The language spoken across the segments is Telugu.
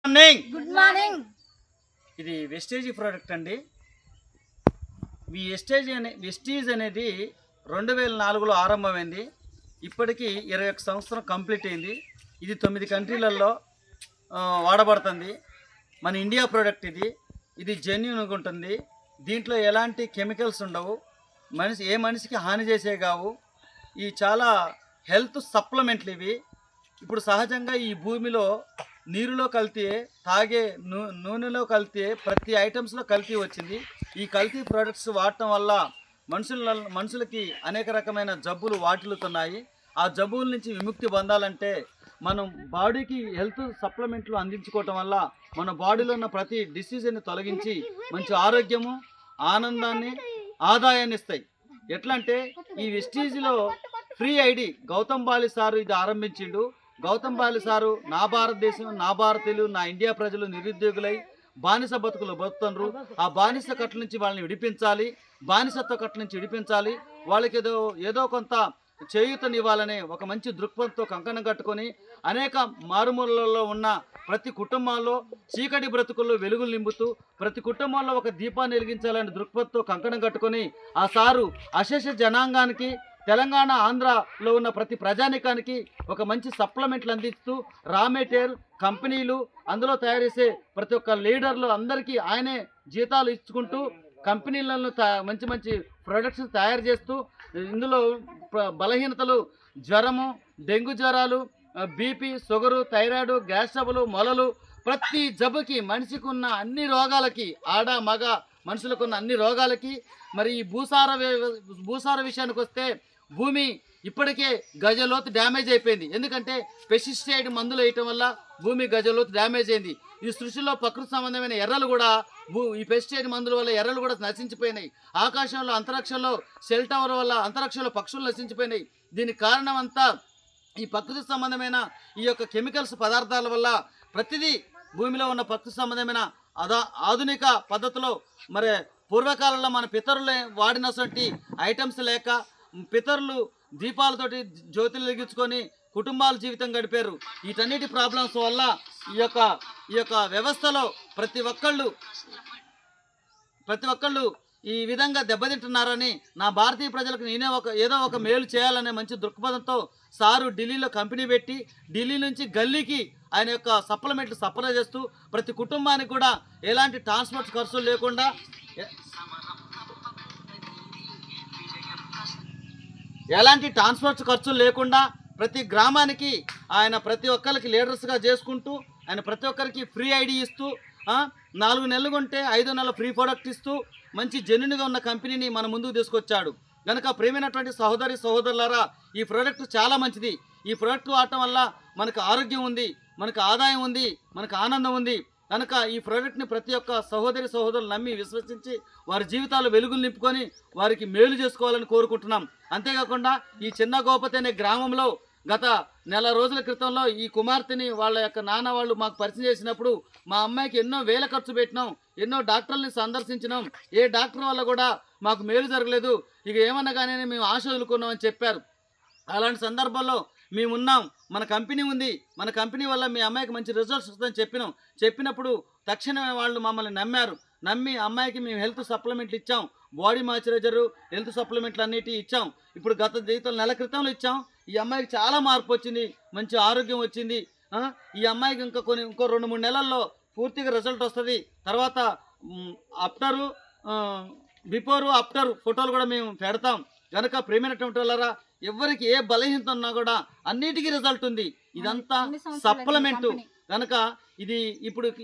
Good morning. ఇది వెస్టేజ్ ప్రోడక్ట్ అండి. ఈ వెస్టీజ్ అనేది 2004లో ఆరంభమైంది. ఇప్పటికీ 21 సంవత్సరం కంప్లీట్ అయింది. ఇది 9 కంట్రీలలో వాడబడుతుంది. మన ఇండియా ప్రోడక్ట్ ఇది జెన్యూన్గా ఉంటుంది. దీంట్లో ఎలాంటి కెమికల్స్ ఉండవు. ఏ మనిషికి హాని చేసే కావు. ఈ చాలా హెల్త్ సప్లిమెంట్లు ఇవి. ఇప్పుడు సహజంగా ఈ భూమిలో నీరులో కల్తీ, తాగే నూనెలో కల్తీ, ప్రతి ఐటమ్స్లో కల్తీ వచ్చింది. ఈ కల్తీ ప్రోడక్ట్స్ వాడటం వల్ల మనుషులకి అనేక రకమైన జబ్బులు వాటిల్లుతున్నాయి. ఆ జబ్బుల నుంచి విముక్తి పొందాలంటే మనం బాడీకి హెల్త్ సప్లిమెంట్లు అందించుకోవటం వల్ల మన బాడీలో ఉన్న ప్రతి డిసీజ్ని తొలగించి మంచి ఆరోగ్యము, ఆనందాన్ని, ఆదాయాన్ని ఇస్తాయి. ఎట్లా అంటే ఈ వెస్టీజ్లో free ID Gautam Bali sir ఇది ఆరంభించిండు. గౌతమ్ బాలి సారు నా భారతదేశం, నా భారతీయులు, నా ఇండియా ప్రజలు నిరుద్యోగులై బానిస బతుకులు బతుకుతున్నారు. ఆ బానిస కట్ల నుంచి వాళ్ళని విడిపించాలి, బానిసత్వ కట్ల నుంచి విడిపించాలి. వాళ్ళకి ఏదో కొంత చేయూతనివ్వాలనే ఒక మంచి దృక్పథంతో కంకణం కట్టుకొని అనేక మారుమూలలో ఉన్న ప్రతి కుటుంబాల్లో చీకటి బ్రతుకుల్లో వెలుగులు నింపుతూ ప్రతి కుటుంబంలో ఒక దీపాన్ని వెలిగించాలనే దృక్పథంతో కంకణం కట్టుకొని ఆ సారు అశేష జనాంగానికి, తెలంగాణ, ఆంధ్రలో ఉన్న ప్రతి ప్రజానికానికి ఒక మంచి సప్లిమెంట్లు అందిస్తూ రా మెటీరియల్ కంపెనీలు, అందులో తయారు చేసే ప్రతి ఒక్క లీడర్లు అందరికీ ఆయనే జీతాలు ఇచ్చుకుంటూ కంపెనీలను మంచి మంచి ప్రొడక్ట్స్ తయారు చేస్తూ ఇందులో బలహీనతలు, జ్వరము, డెంగ్యూ జ్వరాలు, BP, sugar, thyroid, gas trouble, మొలలు, ప్రతి జబ్బుకి, మనిషికి ఉన్న అన్ని రోగాలకి, ఆడ మగ మనుషులకు ఉన్న అన్ని రోగాలకి. మరి ఈ భూసార విషయానికి వస్తే భూమి ఇప్పటికే గజలోతు డ్యామేజ్ అయిపోయింది. ఎందుకంటే పెస్టిసైడ్ మందులు వేయటం వల్ల భూమి గజలోతు డ్యామేజ్ అయింది. ఈ సృష్టిలో ప్రకృతి సంబంధమైన ఎర్రలు కూడా ఈ పెస్టిసైడ్ మందుల వల్ల ఎర్రలు కూడా నశించిపోయినాయి. ఆకాశంలో, అంతరిక్షంలో సెల్ టవర్ వల్ల అంతరిక్షంలో పక్షులు నశించిపోయినాయి. దీనికి కారణం అంతా ఈ ప్రకృతి సంబంధమైన ఈ యొక్క కెమికల్స్ పదార్థాల వల్ల. ప్రతిదీ భూమిలో ఉన్న ప్రకృతి సంబంధమైన ఆధునిక పద్ధతిలో మరి పూర్వకాలంలో మన పితరులు వాడినటువంటి ఐటమ్స్ లేక పితరులు దీపాలతోటి జ్యోతులు వెలిగించుకొని కుటుంబాల జీవితం గడిపారు. వీటన్నిటి ప్రాబ్లమ్స్ వల్ల ఈ యొక్క వ్యవస్థలో ప్రతి ఒక్కళ్ళు ఈ విధంగా దెబ్బతింటున్నారని, నా భారతీయ ప్రజలకు నేనే ఏదో ఒక మేలు చేయాలనే మంచి దృక్పథంతో సారు ఢిల్లీలో కంపెనీ పెట్టి ఢిల్లీ నుంచి గల్లీకి ఆయన యొక్క సప్లిమెంట్లు సప్లై చేస్తూ ప్రతి కుటుంబానికి కూడా ఎలాంటి ట్రాన్స్పోర్ట్ ఖర్చులు లేకుండా, ప్రతి గ్రామానికి ఆయన ప్రతి ఒక్కరికి లీడర్స్గా చేసుకుంటూ ఆయన ప్రతి ఒక్కరికి ఫ్రీ ఐడి ఇస్తూ 4 నెలలు కొంటే 5 నెలల ఫ్రీ ప్రోడక్ట్ ఇస్తూ మంచి జెన్యూన్గా ఉన్న కంపెనీని మన ముందుకు తీసుకొచ్చాడు. కనుక ప్రేమైనటువంటి సహోదరులారా, ఈ ప్రోడక్ట్ చాలా మంచిది. ఈ ప్రోడక్ట్ వాడటం వల్ల మనకు ఆరోగ్యం ఉంది, మనకు ఆదాయం ఉంది, మనకు ఆనందం ఉంది. కనుక ఈ ప్రోడక్ట్ని ప్రతి ఒక్క సహోదరులు నమ్మి విశ్వసించి వారి జీవితాలు వెలుగులు నింపుకొని వారికి మేలు చేసుకోవాలని కోరుకుంటున్నాం. అంతేకాకుండా ఈ చిన్న గోపతి అనే గ్రామంలో గత నెల రోజుల క్రితంలో ఈ కుమార్తెని వాళ్ళ యొక్క నాన్న వాళ్ళు మాకు పరిచయం చేసినప్పుడు మా అమ్మాయికి ఎన్నో వేల ఖర్చు పెట్టినాం, ఎన్నో డాక్టర్లని సందర్శించినాం, ఏ డాక్టర్ వల్ల కూడా మాకు మేలు జరగలేదు, ఇక ఏమన్నా కానీ మేము ఆశ వదులుకున్నామని చెప్పారు. అలాంటి సందర్భంలో మేమున్నాం, మన కంపెనీ ఉంది, మన కంపెనీ వల్ల మీ అమ్మాయికి మంచి రిజల్ట్స్ వస్తుందని చెప్పినప్పుడు తక్షణమే వాళ్ళు మమ్మల్ని నమ్మి అమ్మాయికి మేము హెల్త్ సప్లిమెంట్లు ఇచ్చాం. బాడీ మాయిశ్చరైజరు, హెల్త్ సప్లిమెంట్లు అన్నిటి ఇచ్చాం. ఇప్పుడు గత జీవితంలో నెల క్రితంలో ఇచ్చాం. ఈ అమ్మాయికి చాలా మార్పు వచ్చింది, మంచి ఆరోగ్యం వచ్చింది. ఈ అమ్మాయికి ఇంకో 2-3 నెలల్లో పూర్తిగా రిజల్ట్ వస్తుంది. తర్వాత బిఫోరు ఆఫ్టర్ ఫోటోలు కూడా మేము పెడతాం. కనుక ప్రేమైనటువంటి వాళ్ళరా, ఎవరికి ఏ బలహీనత ఉన్నా కూడా అన్నిటికీ రిజల్ట్ ఉంది. ఇదంతా సప్లిమెంటు. కనుక ఇది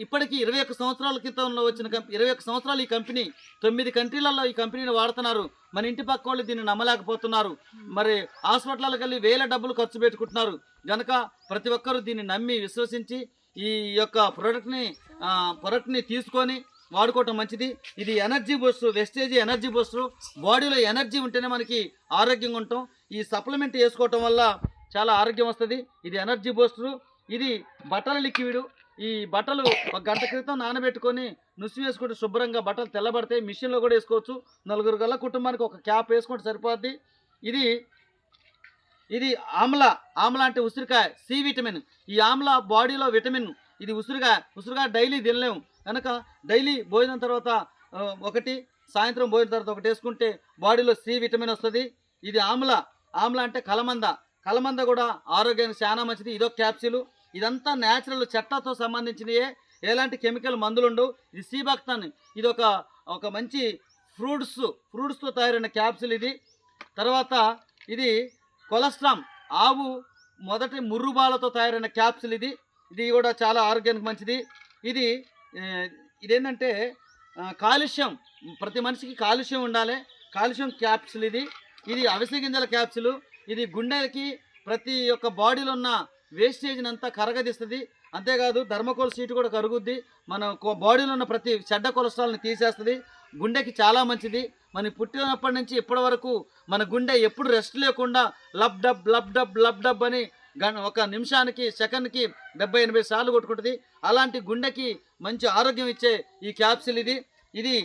ఇప్పటికీ 21 సంవత్సరాల క్రితంలో వచ్చిన 21 సంవత్సరాలు ఈ కంపెనీ 9 కంట్రీలలో ఈ కంపెనీని వాడుతున్నారు. మన ఇంటి పక్క వాళ్ళు దీన్ని నమ్మలేకపోతున్నారు. మరి హాస్పిటల్కి వెళ్ళి వేల డబ్బులు ఖర్చు పెట్టుకుంటున్నారు. కనుక ప్రతి ఒక్కరూ దీన్ని నమ్మి విశ్వసించి ఈ యొక్క ప్రోడక్ట్ని తీసుకొని వాడుకోవటం మంచిది. ఇది energy booster, wastage energy booster. బాడీలో ఎనర్జీ ఉంటేనే మనకి ఆరోగ్యంగా ఉంటాం. ఈ సప్లిమెంట్ వేసుకోవటం వల్ల చాలా ఆరోగ్యం వస్తుంది. ఇది ఎనర్జీ బూస్టరు. ఇది బట్టల లిక్విడ్. ఈ బట్టలు 1 గంట క్రితం నానబెట్టుకొని నుసి వేసుకుంటే శుభ్రంగా బట్టలు తెల్లబడతాయి. మిషన్లో కూడా వేసుకోవచ్చు. 4 గల కుటుంబానికి ఒక క్యాప్ వేసుకుంటే సరిపోద్ది. ఇది ఆమ్లా అంటే ఉసిరికాయ, సి విటమిన్. ఈ ఆమ్లా బాడీలో విటమిన్ ఇది ఉసురుగా డైలీ తినలేము కనుక డైలీ భోజనం తర్వాత ఒకటి, సాయంత్రం భోజనం తర్వాత ఒకటి వేసుకుంటే బాడీలో సి విటమిన్ వస్తుంది. ఇది ఆమ్ల అంటే కలమంద కూడా ఆరోగ్యానికి చాలా మంచిది. ఇదొక క్యాప్సిల్. ఇదంతా న్యాచురల్ చెట్లతో సంబంధించినయే, ఎలాంటి కెమికల్ మందులు ఉండవు. ఇది సీబక్తాన్, ఇది ఒక మంచి ఫ్రూట్స్తో తయారైన క్యాప్సిల్ ఇది. తర్వాత ఇది కొలెస్ట్రామ్, ఆవు మొదటి ముర్రుబాలతో తయారైన క్యాప్సిల్ ఇది కూడా చాలా ఆరోగ్యానికి మంచిది. ఇదేంటంటే కాల్షియం, ప్రతి మనిషికి కాల్షియం ఉండాలి. కాల్షియం క్యాప్సిల్ ఇది అవిసె గింజల క్యాప్సిల్. ఇది గుండెలకి ప్రతి ఒక్క బాడీలో ఉన్న వేస్టేజ్ని అంతా కరగదీస్తుంది. అంతేకాదు ధర్మకోల్ సీటు కూడా కరుగుద్ది. మన బాడీలో ఉన్న ప్రతి చెడ్డ కొలెస్ట్రాల్ని తీసేస్తుంది. గుండెకి చాలా మంచిది. మన పుట్టినప్పటి నుంచి ఇప్పటి వరకు మన గుండె ఎప్పుడు రెస్ట్ లేకుండా లబ్ డబ్ అని ఒక నిమిషానికి సెకండ్కి 70-80 సార్లు కొట్టుకుంటుంది. అలాంటి గుండెకి మంచి ఆరోగ్యం ఇచ్చే ఈ క్యాప్సిల్ ఇది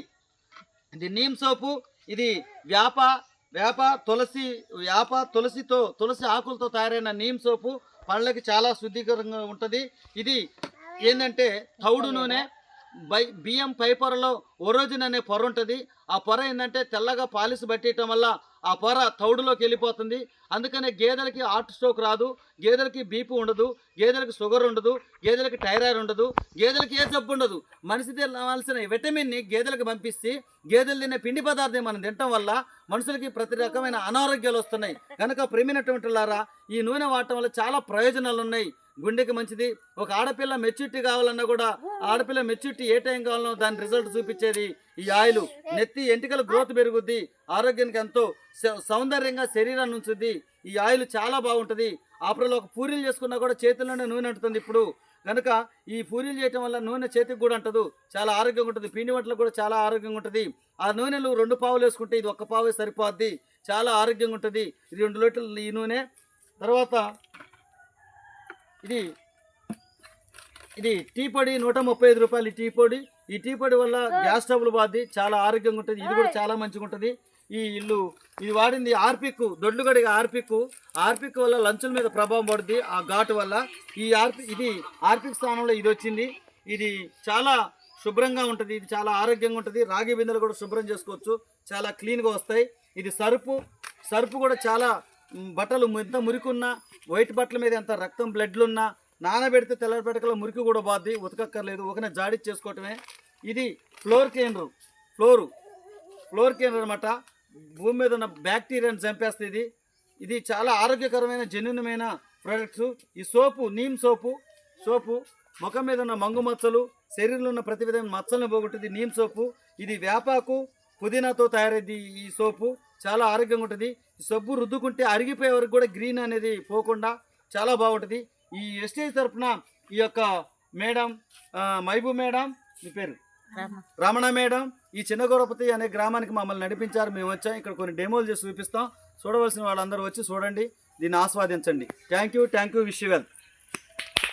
నీమ్ సోపు. ఇది తులసి ఆకులతో తయారైన నీమ్ సోపు పళ్ళకి చాలా శుద్ధీకరంగా ఉంటుంది. ఇది ఏంటంటే తౌడు నూనె, బియ్యం పై పొరలో ఒరోజిన్ అనే పొర ఉంటుంది. ఆ పొర ఏంటంటే తెల్లగా పాలిసి పట్టేయటం వల్ల ఆ పొర తౌడులోకి వెళ్ళిపోతుంది. అందుకనే గేదెలకి హార్ట్ స్ట్రోక్ రాదు, గేదెలకి బీపీ ఉండదు, గేదెలకి షుగర్ ఉండదు, గేదెలకి థైరాయిడ్ ఉండదు, గేదెలకి ఏ జబ్బు ఉండదు. మనిషి తినవలసిన విటమిన్ని గేదెలకు పంపిస్తే గేదెలు తినే పిండి పదార్థం మనం తినటం వల్ల మనుషులకి ప్రతి రకమైన అనారోగ్యాలు వస్తున్నాయి. కనుక ప్రేమినటువంటి లారా ఈ నూనె వాడటం వల్ల చాలా ప్రయోజనాలు ఉన్నాయి. గుండెకి మంచిది. ఒక ఆడపిల్ల మెచ్యూరిటీ కావాలన్నా కూడా ఆడపిల్ల మెచ్యూరిటీ ఏ టైం కావాలన్నా దాని రిజల్ట్ చూపించేది ఈ ఆయిల్. నెత్తి ఎంటికల గ్రోత్ పెరుగుద్ది, ఆరోగ్యానికి ఎంతో సౌందర్యంగా శరీరాన్ని ఉంచుద్ది. ఈ ఆయిల్ చాలా బాగుంటుంది. ఆపరలో ఒక పూరీలు చేసుకున్నా కూడా చేతుల్లోనే నూనె అంటుతుంది ఇప్పుడు. కనుక ఈ పూరీలు చేయటం వల్ల నూనె చేతికి కూడా అంటదు, చాలా ఆరోగ్యంగా ఉంటుంది. పిండి వంటలకు కూడా చాలా ఆరోగ్యంగా ఉంటుంది. ఆ నూనెలు 2 పావులు వేసుకుంటే ఇది 1 పావు సరిపోద్ది, చాలా ఆరోగ్యంగా ఉంటుంది. ఇది 2 లీటర్లు ఈ నూనె. తర్వాత ఇది టీ పొడి, 135 రూపాయలు టీ పొడి. ఈ టీ పొడి వల్ల గ్యాస్ ట్రబుల్ బాధి చాలా ఆరోగ్యంగా ఉంటుంది. ఇది కూడా చాలా మంచిగా ఉంటుంది. ఇది వాడింది ఆర్పిక్, దొడ్లుగడిగా ఆర్పిక్ వల్ల లంచుల మీద ప్రభావం పడుద్ది ఆ ఘాటు వల్ల. ఇది ఆర్పిక్ స్థానంలో ఇది వచ్చింది. ఇది చాలా శుభ్రంగా ఉంటుంది, ఇది చాలా ఆరోగ్యంగా ఉంటుంది. రాగి బిందెలు కూడా శుభ్రం చేసుకోవచ్చు, చాలా క్లీన్గా వస్తాయి. ఇది సరుపు కూడా చాలా బట్టలు ఎంత మురికున్నా, వైట్ బట్టల మీద ఎంత రక్తం బ్లడ్లున్నా నానబెడితే తెల్లటి బట్టకల మురికి కూడా బాద్ది, ఉతకక్కర్లేదు, ఒకనే జాడి చేసుకోవటమే. ఇది ఫ్లోర్ క్లీనర్ అనమాట. భూమి మీద ఉన్న బ్యాక్టీరియాని చంపేస్తుంది. ఇది చాలా ఆరోగ్యకరమైన జెన్యునమైన ప్రోడక్ట్స్. ఈ నీమ్ సోపు ముఖం మీద ఉన్న మంగు మచ్చలు, శరీరంలో ఉన్న ప్రతి విధమైన మచ్చలను పోగొట్టుది నీమ్ సోపు. ఇది వేపాకు పుదీనాతో తయారైంది. ఈ సోపు చాలా ఆరోగ్యంగా ఉంటుంది. ఈ సబ్బు రుద్దుకుంటే అరిగిపోయే వరకు కూడా గ్రీన్ అనేది పోకుండా చాలా బాగుంటుంది. ఈ ఎస్టేజ్ తరఫున ఈ యొక్క మేడం మైబూ మేడం, మీ పేరు రమణ మేడం, ఈ చిన్నగోరపతి అనే గ్రామానికి మమ్మల్ని నడిపించారు. మేము వచ్చాం, ఇక్కడ కొన్ని డెమోలు చేసి చూపిస్తాం. చూడవలసిన వాళ్ళందరూ వచ్చి చూడండి, దీన్ని ఆస్వాదించండి. Thank you. Wish you well.